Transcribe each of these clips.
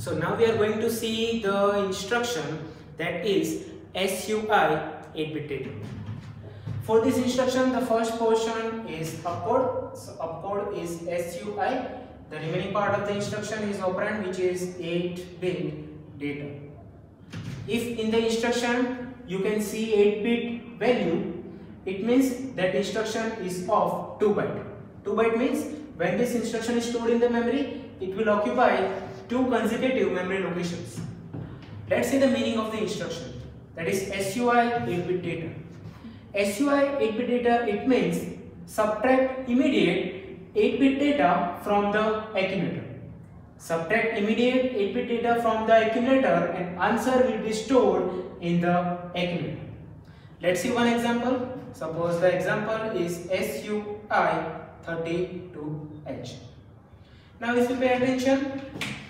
So now we are going to see the instruction that is SUI 8-bit data. For this instruction, the first portion is opcode. So opcode is SUI. The remaining part of the instruction is operand, which is 8-bit data. If in the instruction you can see 8-bit value, it means that instruction is of 2 byte. 2 byte means when this instruction is stored in the memory, it will occupy 2 consecutive memory locations. Let's see the meaning of the instruction. That is SUI 8-bit data. SUI 8-bit data, it means subtract immediate 8-bit data from the accumulator. Subtract immediate 8-bit data from the accumulator and answer will be stored in the accumulator. Let's see one example. Suppose the example is SUI 32H. Now if you pay attention,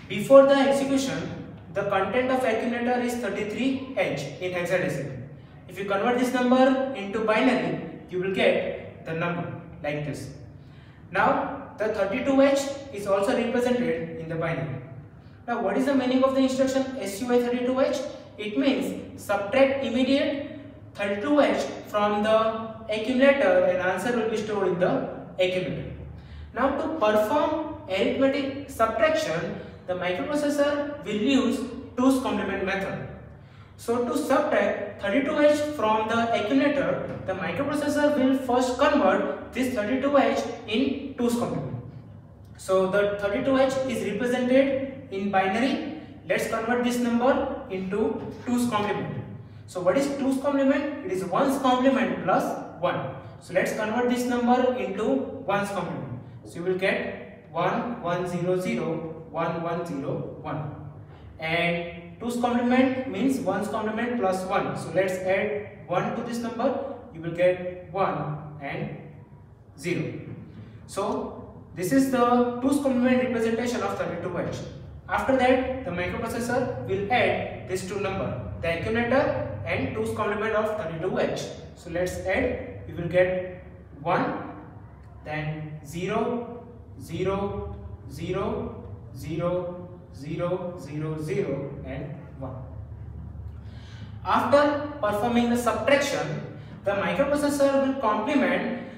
before the execution, the content of accumulator is 33H in hexadecimal. If you convert this number into binary, you will get the number like this. Now the 32H is also represented in the binary. Now what is the meaning of the instruction SUI 32H? It means subtract immediate 32H from the accumulator and answer will be stored in the accumulator. Now to perform arithmetic subtraction, the microprocessor will use 2's complement method. So to subtract 32H from the accumulator, the microprocessor will first convert this 32H in 2's complement. So the 32H is represented in binary. Let's convert this number into 2's complement. So what is 2's complement? It is 1's complement plus 1. So let's convert this number into 1's complement. So you will get 1 1 0 0 1 1 0 1. And 2's complement means 1's complement plus 1. So let's add 1 to this number. You will get 1 and 0. So this is the 2's complement representation of 32H. After that, the microprocessor will add these two numbers, the accumulator and 2's complement of 32H. So let's add. You will get 1, then 0, 0, 0, 0, 0, 0, 0 and 1. After performing the subtraction, the microprocessor will complement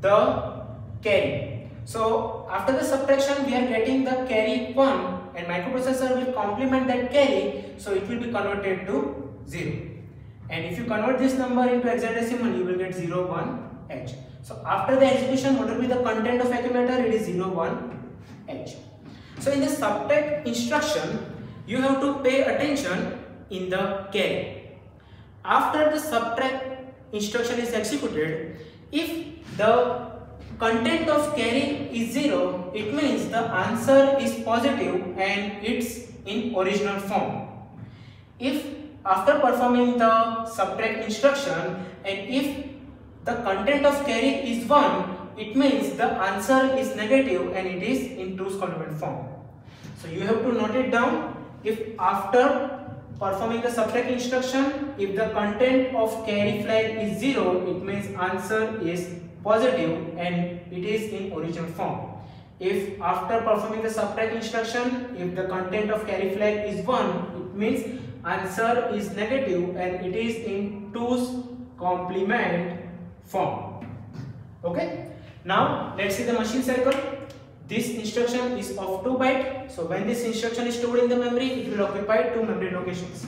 the carry. So after the subtraction, we are getting the carry 1 and microprocessor will complement that carry, so it will be converted to 0. And if you convert this number into hexadecimal, you will get 0, 1, H. So after the execution, what will be the content of accumulator? It is 0, 1, H. So in the subtract instruction, you have to pay attention in the carry. After the subtract instruction is executed, if the content of carry is 0, it means the answer is positive and it's in original form. If after performing the subtract instruction and if the content of carry is 1, it means the answer is negative and it is in 2's complement form. So you have to note it down. If after performing the subtract instruction, if the content of carry flag is 0, it means answer is positive and it is in original form. If after performing the subtract instruction, if the content of carry flag is 1, it means answer is negative and it is in 2's complement form. Okay. Now let's see the machine cycle. This instruction is of 2 byte. So when this instruction is stored in the memory, it will occupy 2 memory locations.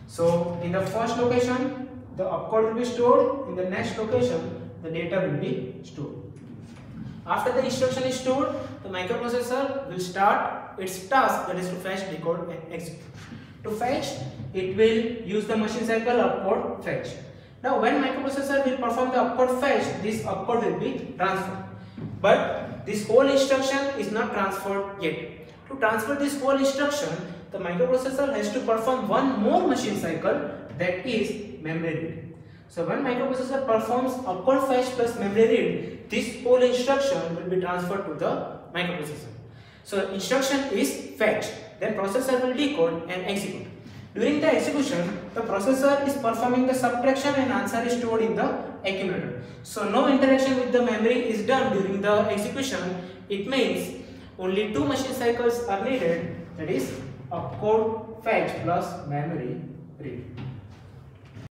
So in the first location, the opcode will be stored. In the next location, the data will be stored. After the instruction is stored, the microprocessor will start its task, that is to fetch, decode and execute. To fetch, it will use the machine cycle opcode fetch. Now when microprocessor will perform the opcode fetch, this opcode will be transferred. But this whole instruction is not transferred yet. To transfer this whole instruction, the microprocessor has to perform one more machine cycle, that is memory read. So when microprocessor performs opcode fetch plus memory read, this whole instruction will be transferred to the microprocessor. So instruction is fetch, then processor will decode and execute. During the execution, the processor is performing the subtraction and answer is stored in the accumulator. So no interaction with the memory is done during the execution. It means only 2 machine cycles are needed, that is opcode fetch plus memory read.